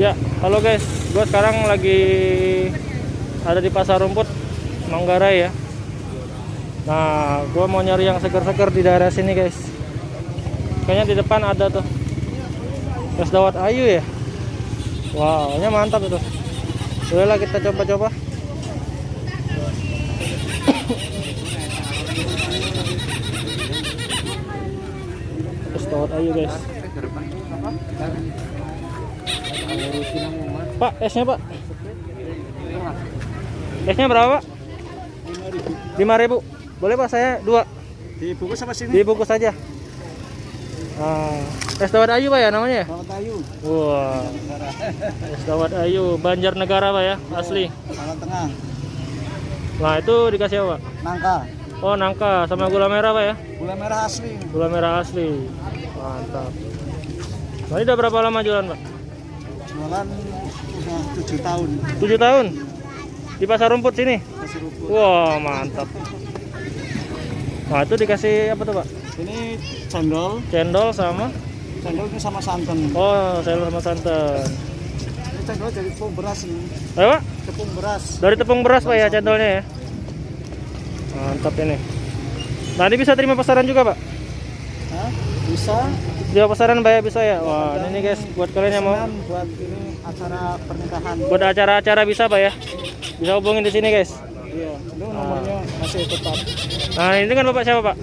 Ya, halo guys, gua sekarang lagi ada di Pasar Rumput, Manggarai ya. Nah, gua mau nyari yang seger-seger di daerah sini guys. Kayaknya di depan ada tuh es dawet ayu ya. Wow, nya mantap itu. Bolehlah kita coba-coba. Es dawet ayu guys. Pak, esnya Pak. Esnya berapa Pak? 5.000. Boleh Pak, saya 2. Dibungkus apa sini? Dibungkus saja. Es dawet ayu Pak ya namanya? Dawet ayu. Wah. Es dawet ayu Banjarnegara Pak ya, asli. Jalan Tengah. Nah, itu dikasih apa Pak? Nangka. Oh, nangka sama gula merah Pak ya? Gula merah asli. Gula merah asli. Mantap. Nah, ini udah berapa lama jualan Pak? Jualan udah 7 tahun. 7 tahun? Di Pasar Rumput sini? Kasih rumput. Wah, mantap. Nah, itu dikasih apa tuh Pak? Ini cendol. Cendol sama? Cendol ini sama santan. Oh, cendol sama santan. Ini cendol dari tepung beras ini. Ayo Pak? Tepung beras. Dari tepung beras Pak ya cendolnya ya? Mantap ini. Nah, ini bisa terima pesanan juga Pak? Hah? Bisa. Terima pesanan Pak ya, bisa ya? Wah, ini guys buat kalian yang mau buat ini acara pernikahan. buat acara-acara bisa Pak ya? Bisa hubungin di sini guys. Iya, itu nomornya masih tetap. Nah, ini kan Bapak siapa Pak?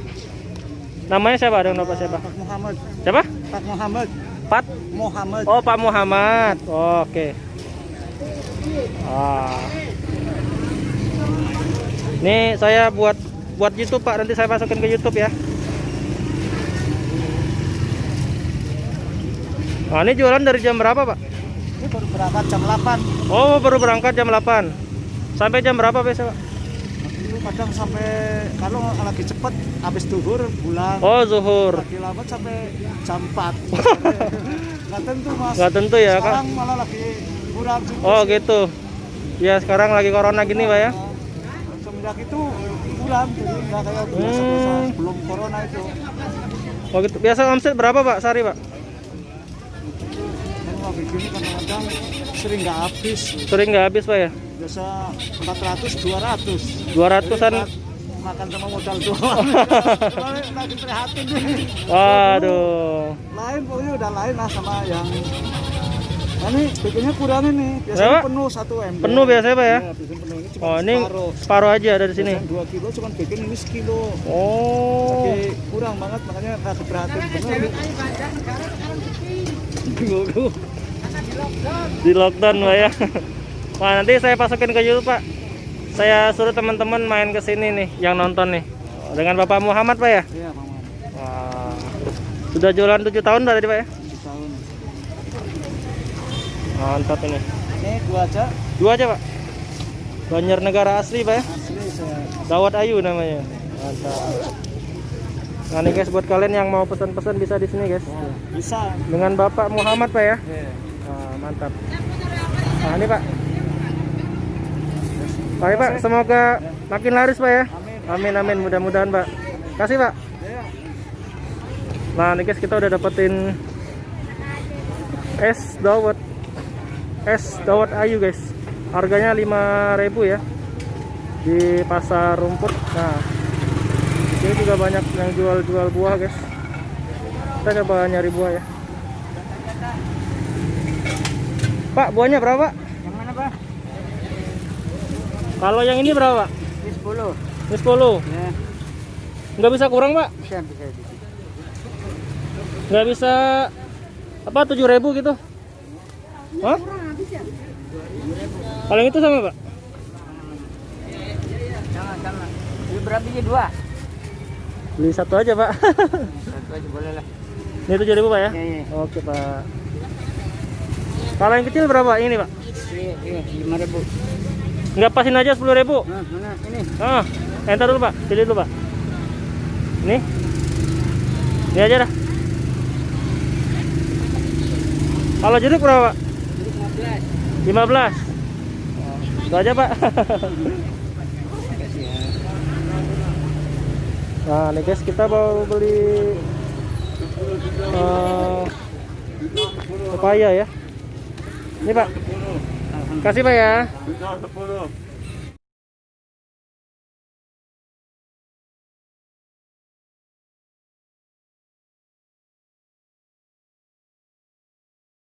Namanya siapa? Ada Bapak siapa? Pak Muhammad. Siapa? Pak Muhammad. Pat? Muhammad. Oh, Pak Muhammad. Oh, oke. Ini saya buat YouTube Pak, nanti saya masukin ke YouTube ya. Nah, ini jualan dari jam berapa Pak? Ini baru berangkat jam 8. Oh, baru berangkat jam 8. Sampai jam berapa biasa Pak? Itu kadang sampai kalau lagi cepet habis zuhur pulang. Oh, zuhur. Lagi lambat sampai jam 4. Nggak tentu Mas. Nggak tentu ya Kak. Sekarang malah lagi kurang juga. Oh gitu. Ya sekarang lagi corona gini Pak ya. Semenjak itu kurang, jadi nggak kayak biasa-biasa sebelum corona itu. Oh gitu. Biasa omset berapa Pak sehari Pak? Kalau begini kadang-kadang sering nggak habis. Sering nggak habis Pak ya? Biasa 400, 200. 200-an. Makan sama modal doang. Lagi prihatin nih. Waduh. Lain pokoknya udah lain lah sama yang. Nah, ini bikinnya kurang ini. Biasanya Berapa? penuh 1 ember. Penuh biasanya Pak ya? Iya, bikin penuh ini cuma Oh ini separuh. separuh aja dari sini. Biasanya 2 kilo cuman bikin ini sekilo. Oh. Lagi kurang banget makanya kasih perhatian bener. Di lockdown Pak ya. Wah, nanti saya masukin ke YouTube Pak. Saya suruh teman-teman main ke sini nih yang nonton nih. Dengan Bapak Muhammad Pak ya? Iya, Pak Muhammad. Wah. Sudah jualan 7 tahun berarti Pak ya? 7 tahun. Mantap ini. Ini 2 aja. 2 aja Pak. Banjarnegara asli Pak ya? Asli saya. Dawet ayu namanya. Mantap. Nah nih guys, buat kalian yang mau pesan-pesan bisa di sini guys. Oh, bisa. Dengan Bapak Muhammad Pak ya? Iya. Nah, mantap. Nah ini Pak. Oke Pak, semoga makin laris Pak ya. Amin. Amin amin, mudah-mudahan Pak. Kasih Pak. Iya. Nah nih guys, kita udah dapetin es dawet ayu guys. Harganya 5.000 ya di Pasar Rumput. Nah, ini juga banyak yang jual buah guys. Kita coba nyari buah ya. Pak, buahnya berapa? Yang mana, Pak? Kalau yang ini berapa Pak? Ini 10. Ini 10. Ya. Nggak bisa kurang Pak? Bisa. Nggak bisa apa 7.000 gitu? Hah? Kalau yang itu sama Pak? Jangan. Ini berapa aja 2? Beli satu aja Pak. Satu aja boleh lah. Ini 7.000 Pak ya? Iya. Oke Pak. Kalau yang kecil berapa ini Pak? Iya, 5.000. Nggak pasin aja 10.000. Nah, mana ini? Ah, enter dulu Pak, pilih dulu Pak. Ini ini aja dah. Kalau jeruk berapa Pak? 15. Itu aja Pak. Nah nih guys, kita mau beli pepaya ya. Ini Pak. Kasih Pak ya. Bisa 10.